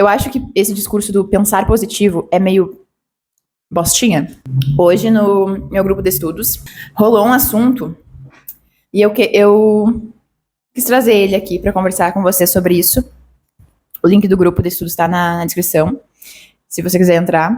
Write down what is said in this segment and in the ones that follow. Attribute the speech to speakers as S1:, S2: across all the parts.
S1: Eu acho que esse discurso do pensar positivo é meio bostinha. Hoje, no meu grupo de estudos, rolou um assunto e eu quis trazer ele aqui para conversar com você sobre isso. O link do grupo de estudos está na descrição, se você quiser entrar.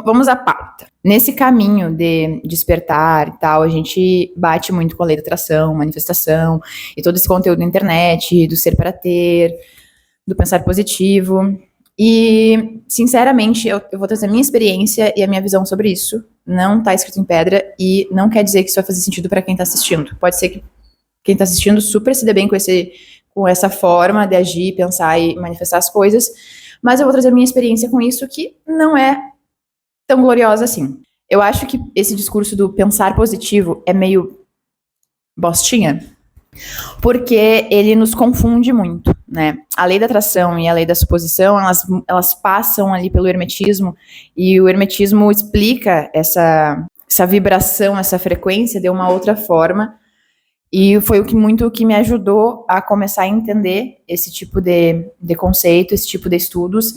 S1: Vamos à pauta. Nesse caminho de despertar e tal, a gente bate muito com a lei da atração, manifestação, e todo esse conteúdo na internet, do ser para ter, do pensar positivo. E, sinceramente, eu vou trazer a minha experiência e a minha visão sobre isso. Não tá escrito em pedra e não quer dizer que isso vai fazer sentido para quem tá assistindo. Pode ser que quem tá assistindo super se dê bem com essa forma de agir, pensar e manifestar as coisas, mas eu vou trazer a minha experiência com isso, que não é tão gloriosa assim. Eu acho que esse discurso do pensar positivo é meio bostinha, porque ele nos confunde muito, né? A lei da atração e a lei da suposição, elas passam ali pelo hermetismo, e o hermetismo explica essa vibração, essa frequência de uma outra forma, e foi o que me ajudou a começar a entender esse tipo de conceito, esse tipo de estudos,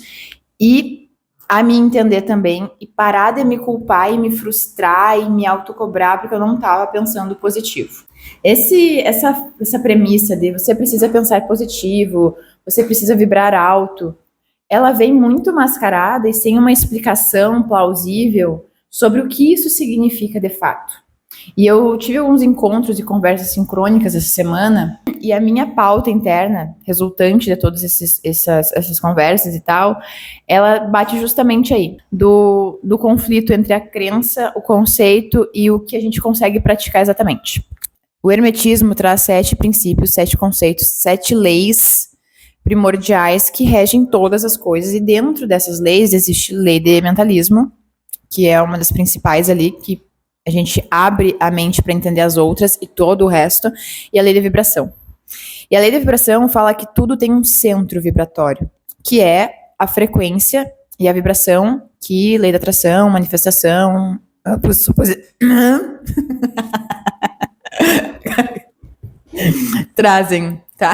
S1: e a me entender também, e parar de me culpar e me frustrar e me autocobrar porque eu não estava pensando positivo. Essa premissa de você precisa pensar positivo, você precisa vibrar alto, ela vem muito mascarada e sem uma explicação plausível sobre o que isso significa de fato. E eu tive alguns encontros e conversas sincrônicas essa semana, e a minha pauta interna, resultante de todas essas conversas e tal, ela bate justamente aí, do conflito entre a crença, o conceito e o que a gente consegue praticar exatamente. O hermetismo traz 7 princípios, 7 conceitos, 7 leis primordiais que regem todas as coisas, e dentro dessas leis existe lei de mentalismo, que é uma das principais ali, que a gente abre a mente para entender as outras e todo o resto, e a lei da vibração. E a lei da vibração fala que tudo tem um centro vibratório, que é a frequência e a vibração, que lei da atração, manifestação, trazem, tá?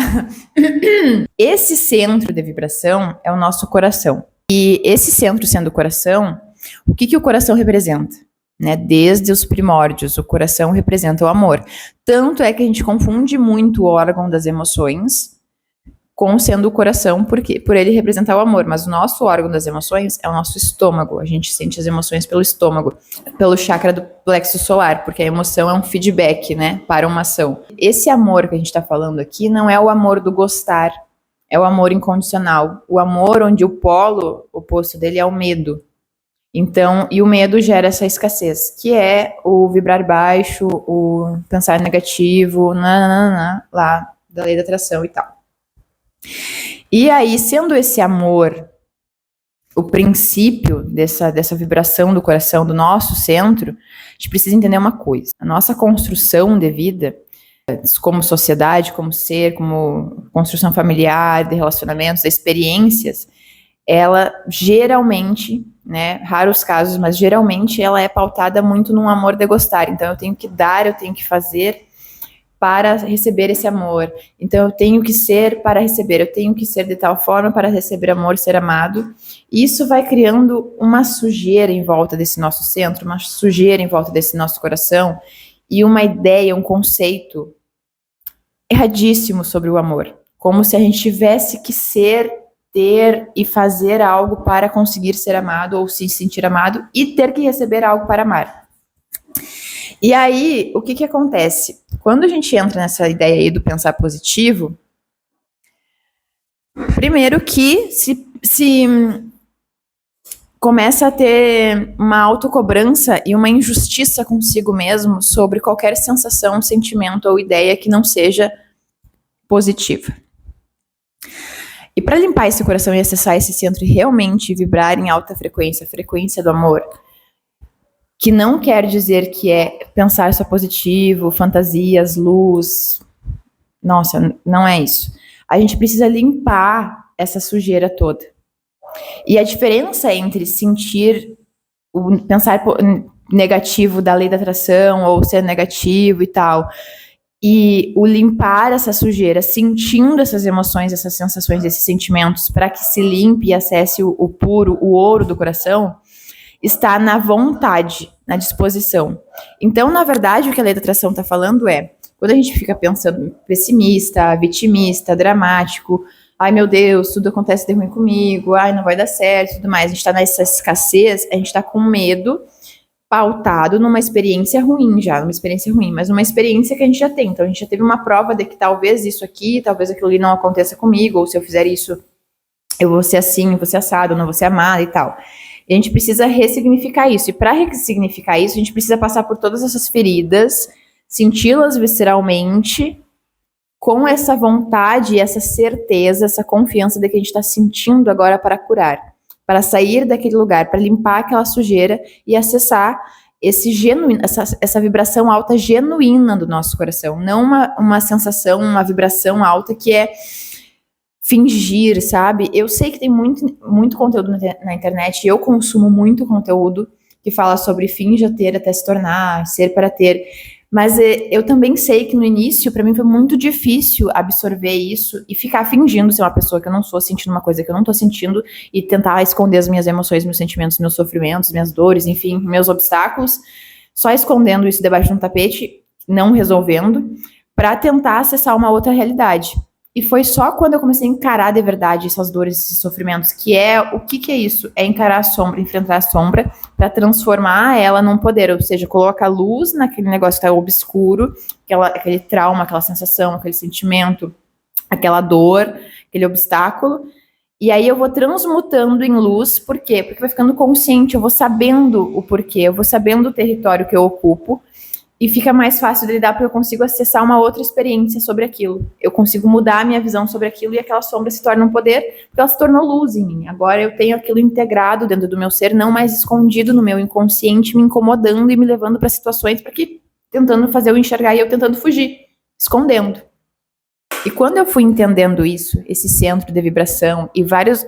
S1: Esse centro de vibração é o nosso coração. E esse centro sendo o coração, o que o coração representa? Né? Desde os primórdios, o coração representa o amor. Tanto é que a gente confunde muito o órgão das emoções com sendo o coração, porque por ele representar o amor. Mas o nosso órgão das emoções é o nosso estômago. A gente sente as emoções pelo estômago, pelo chakra do plexo solar, porque a emoção é um feedback, né, para uma ação. Esse amor que a gente está falando aqui não é o amor do gostar, é o amor incondicional. O amor onde o polo oposto dele é o medo. Então, e o medo gera essa escassez, que é o vibrar baixo, o pensar negativo, lá da lei da atração e tal. E aí, sendo esse amor o princípio dessa vibração do coração, do nosso centro, a gente precisa entender uma coisa. A nossa construção de vida, como sociedade, como ser, como construção familiar, de relacionamentos, de experiências, ela geralmente, né, raros casos, mas geralmente ela é pautada muito num amor de gostar. Então eu tenho que dar, eu tenho que fazer para receber esse amor. Então eu tenho que ser para receber, eu tenho que ser de tal forma para receber amor, ser amado. E isso vai criando uma sujeira em volta desse nosso centro, uma sujeira em volta desse nosso coração, e uma ideia, um conceito erradíssimo sobre o amor. Como se a gente tivesse que ser, ter e fazer algo para conseguir ser amado ou se sentir amado e ter que receber algo para amar. E aí, o que acontece? Quando a gente entra nessa ideia aí do pensar positivo, primeiro que se começa a ter uma autocobrança e uma injustiça consigo mesmo sobre qualquer sensação, sentimento ou ideia que não seja positiva. E para limpar esse coração e acessar esse centro e realmente vibrar em alta frequência, a frequência do amor, que não quer dizer que é pensar só positivo, fantasias, luz. Nossa, não é isso. A gente precisa limpar essa sujeira toda. E a diferença entre sentir o pensar negativo da lei da atração ou ser negativo e tal, E o limpar essa sujeira, sentindo essas emoções, essas sensações, esses sentimentos, para que se limpe e acesse o puro, o ouro do coração, está na vontade, na disposição. Então, na verdade, o que a lei da atração está falando é, quando a gente fica pensando pessimista, vitimista, dramático, ai meu Deus, tudo acontece de ruim comigo, ai não vai dar certo, tudo mais, a gente está nessa escassez, a gente está com medo, pautado numa experiência ruim já, numa experiência ruim, mas uma experiência que a gente já tem. Então a gente já teve uma prova de que talvez isso aqui, talvez aquilo ali não aconteça comigo, ou se eu fizer isso, eu vou ser assim, eu vou ser assado, eu não vou ser amada e tal. E a gente precisa ressignificar isso. E para ressignificar isso, a gente precisa passar por todas essas feridas, senti-las visceralmente, com essa vontade, essa certeza, essa confiança de que a gente está sentindo agora para curar, para sair daquele lugar, para limpar aquela sujeira e acessar essa vibração alta genuína do nosso coração, não uma sensação, uma vibração alta que é fingir, sabe? Eu sei que tem muito conteúdo na internet, e eu consumo muito conteúdo que fala sobre finja ter até se tornar, ser para ter. Mas eu também sei que no início, para mim, foi muito difícil absorver isso e ficar fingindo ser uma pessoa que eu não sou, sentindo uma coisa que eu não tô sentindo e tentar esconder as minhas emoções, meus sentimentos, meus sofrimentos, minhas dores, enfim, meus obstáculos, só escondendo isso debaixo de um tapete, não resolvendo, para tentar acessar uma outra realidade. E foi só quando eu comecei a encarar de verdade essas dores, esses sofrimentos, que é, o que é isso? É encarar a sombra, enfrentar a sombra, para transformar ela num poder, ou seja, coloca luz naquele negócio que tá obscuro, aquele trauma, aquela sensação, aquele sentimento, aquela dor, aquele obstáculo, e aí eu vou transmutando em luz, por quê? Porque vai ficando consciente, eu vou sabendo o porquê, eu vou sabendo o território que eu ocupo, e fica mais fácil de lidar porque eu consigo acessar uma outra experiência sobre aquilo. Eu consigo mudar a minha visão sobre aquilo e aquela sombra se torna um poder porque ela se tornou luz em mim. Agora eu tenho aquilo integrado dentro do meu ser, não mais escondido no meu inconsciente, me incomodando e me levando para situações tentando fazer eu enxergar e eu tentando fugir, escondendo. E quando eu fui entendendo isso, esse centro de vibração e vários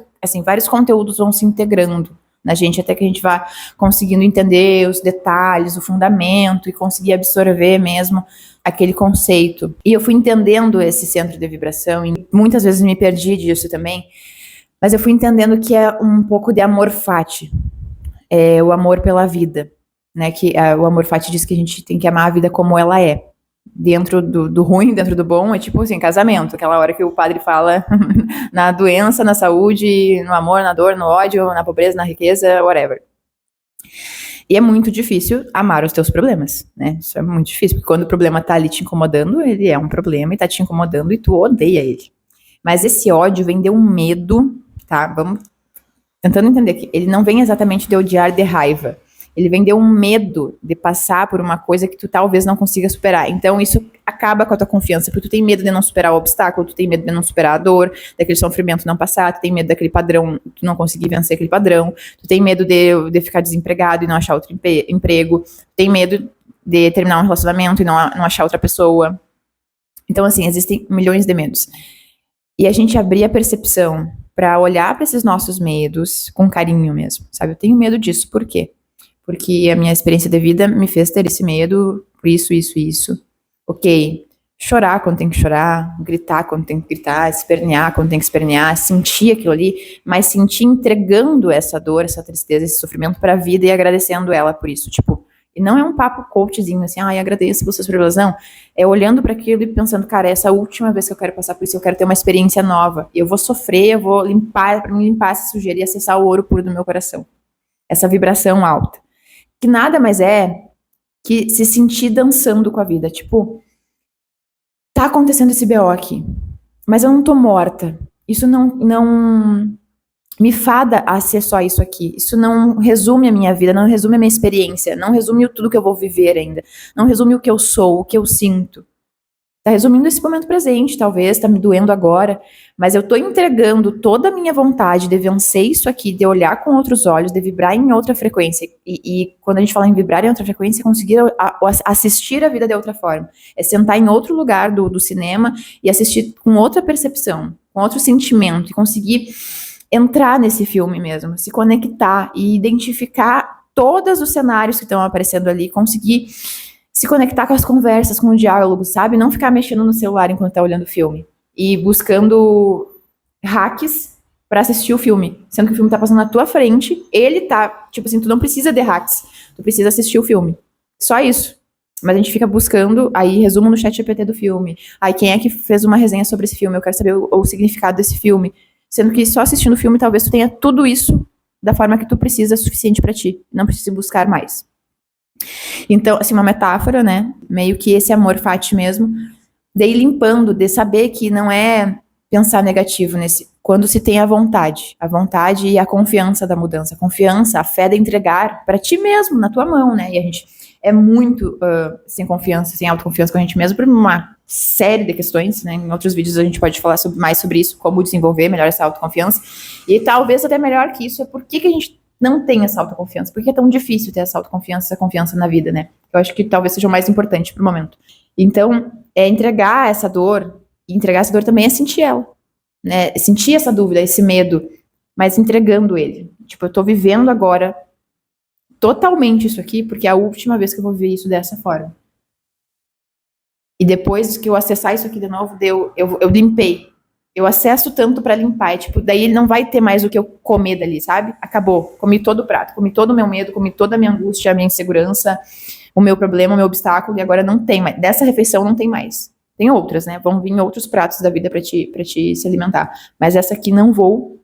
S1: conteúdos vão se integrando na gente, até que a gente vá conseguindo entender os detalhes, o fundamento e conseguir absorver mesmo aquele conceito. E eu fui entendendo esse centro de vibração e muitas vezes me perdi disso também, mas eu fui entendendo que é um pouco de amor fati, é o amor pela vida, né? Que o amor fati diz que a gente tem que amar a vida como ela é. Dentro do ruim, dentro do bom, é tipo assim, casamento, aquela hora que o padre fala na doença, na saúde, no amor, na dor, no ódio, na pobreza, na riqueza, whatever. E é muito difícil amar os teus problemas, né? Isso é muito difícil, porque quando o problema tá ali te incomodando, ele é um problema e tá te incomodando e tu odeia ele. Mas esse ódio vem de um medo, tá? Vamos tentando entender aqui. Ele não vem exatamente de odiar de raiva. Ele vem de um medo de passar por uma coisa que tu talvez não consiga superar. Então isso acaba com a tua confiança, porque tu tem medo de não superar o obstáculo, tu tem medo de não superar a dor, daquele sofrimento não passar, tu tem medo daquele padrão, tu não conseguir vencer aquele padrão, tu tem medo de ficar desempregado e não achar outro emprego, tu tem medo de terminar um relacionamento e não achar outra pessoa. Então assim, existem milhões de medos. E a gente abrir a percepção para olhar para esses nossos medos com carinho mesmo, sabe? Eu tenho medo disso, por quê? Porque a minha experiência de vida me fez ter esse medo, por isso. Ok, chorar quando tem que chorar, gritar quando tem que gritar, espernear quando tem que espernear, sentir aquilo ali, mas sentir entregando essa dor, essa tristeza, esse sofrimento para a vida e agradecendo ela por isso. Tipo, e não é um papo coachzinho assim, ai, agradeço vocês por elas, não. É olhando para aquilo e pensando, cara, essa é a última vez que eu quero passar por isso, eu quero ter uma experiência nova. Eu vou sofrer, eu vou limpar, para me limpar essa sujeira e acessar o ouro puro do meu coração. Essa vibração alta. Que nada mais é que se sentir dançando com a vida. Tipo, tá acontecendo esse BO aqui, mas eu não tô morta. Isso não me fada a ser só isso aqui. Isso não resume a minha vida, não resume a minha experiência, não resume tudo que eu vou viver ainda. Não resume o que eu sou, o que eu sinto. Tá resumindo esse momento presente, talvez, tá me doendo agora, mas eu tô entregando toda a minha vontade de vencer isso aqui, de olhar com outros olhos, de vibrar em outra frequência. E quando a gente fala em vibrar em outra frequência, é conseguir assistir a vida de outra forma. É sentar em outro lugar do cinema e assistir com outra percepção, com outro sentimento, e conseguir entrar nesse filme mesmo, se conectar e identificar todos os cenários que estão aparecendo ali, conseguir se conectar com as conversas, com o diálogo, sabe? Não ficar mexendo no celular enquanto tá olhando o filme. E buscando hacks pra assistir o filme. Sendo que o filme tá passando na tua frente, ele tá, tipo assim, tu não precisa de hacks. Tu precisa assistir o filme. Só isso. Mas a gente fica buscando, aí resumo no chat GPT do filme. Aí quem é que fez uma resenha sobre esse filme? Eu quero saber o significado desse filme. Sendo que só assistindo o filme, talvez tu tenha tudo isso da forma que tu precisa, suficiente pra ti. Não precisa buscar mais. Então, assim, uma metáfora, né? Meio que esse amor fati mesmo. Daí limpando, de saber que não é pensar negativo nesse... Quando se tem a vontade e a confiança da mudança. A confiança, a fé de entregar pra ti mesmo, na tua mão, né? E a gente é muito sem confiança, sem autoconfiança com a gente mesmo por uma série de questões, né? Em outros vídeos a gente pode falar mais sobre isso, como desenvolver melhor essa autoconfiança. E talvez até melhor que isso é por que a gente não tem essa autoconfiança. Por que é tão difícil ter essa autoconfiança, essa confiança na vida, né? Eu acho que talvez seja o mais importante pro momento. Então, entregar essa dor, e entregar essa dor também é sentir ela, né? Sentir essa dúvida, esse medo, mas entregando ele. Tipo, eu tô vivendo agora totalmente isso aqui, porque é a última vez que eu vou viver isso dessa forma. E depois que eu acessar isso aqui de novo, eu limpei. Eu acesso tanto pra limpar, tipo, daí ele não vai ter mais o que eu comer dali, sabe? Acabou. Comi todo o prato, comi todo o meu medo, comi toda a minha angústia, a minha insegurança, o meu problema, o meu obstáculo, e agora não tem mais. Dessa refeição não tem mais. Tem outras, né? Vão vir outros pratos da vida pra te se alimentar. Mas essa aqui não vou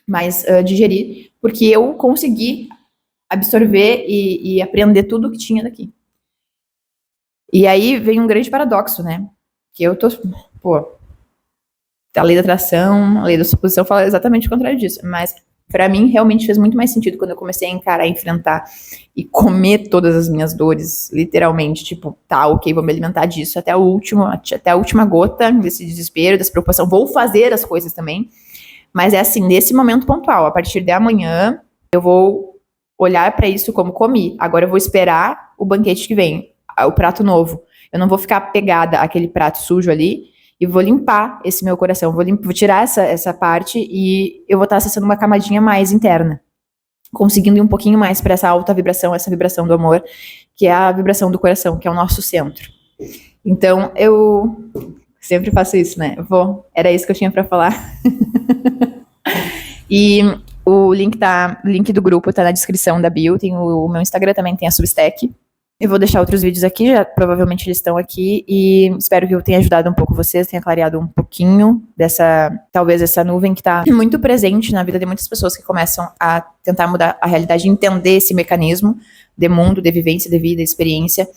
S1: mais digerir, porque eu consegui absorver e aprender tudo que tinha daqui. E aí vem um grande paradoxo, né? Que eu tô, pô, a lei da atração, a lei da suposição fala exatamente o contrário disso. Mas pra mim realmente fez muito mais sentido quando eu comecei a encarar, enfrentar e comer todas as minhas dores, literalmente, tipo, tá, ok, vou me alimentar disso até a última gota desse desespero, dessa preocupação. Vou fazer as coisas também. Mas é assim, nesse momento pontual, a partir de amanhã, eu vou olhar pra isso como comi. Agora eu vou esperar o banquete que vem, o prato novo. Eu não vou ficar pegada àquele prato sujo ali e vou limpar esse meu coração. Vou tirar essa parte e eu vou estar acessando uma camadinha mais interna. Conseguindo ir um pouquinho mais para essa alta vibração, essa vibração do amor, que é a vibração do coração, que é o nosso centro. Então, eu sempre faço isso, né? Era isso que eu tinha para falar. E o link do grupo tá na descrição da bio, tem o meu Instagram também, tem a Substack. Eu vou deixar outros vídeos aqui, provavelmente eles estão aqui, e espero que eu tenha ajudado um pouco vocês, tenha clareado um pouquinho talvez essa nuvem que tá muito presente na vida de muitas pessoas que começam a tentar mudar a realidade, entender esse mecanismo de mundo, de vivência, de vida, de experiência,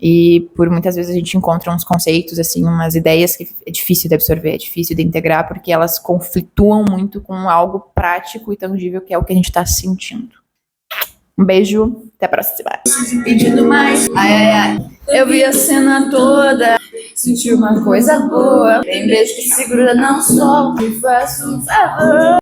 S1: e por muitas vezes a gente encontra uns conceitos, assim, umas ideias que é difícil de absorver, é difícil de integrar, porque elas conflituam muito com algo prático e tangível, que é o que a gente tá sentindo. Um beijo, até a próxima. Pedindo mais, ai, ai, ai. Eu vi a cena toda, senti uma coisa boa. Tem beijo que segura, não solta, me faça um favor.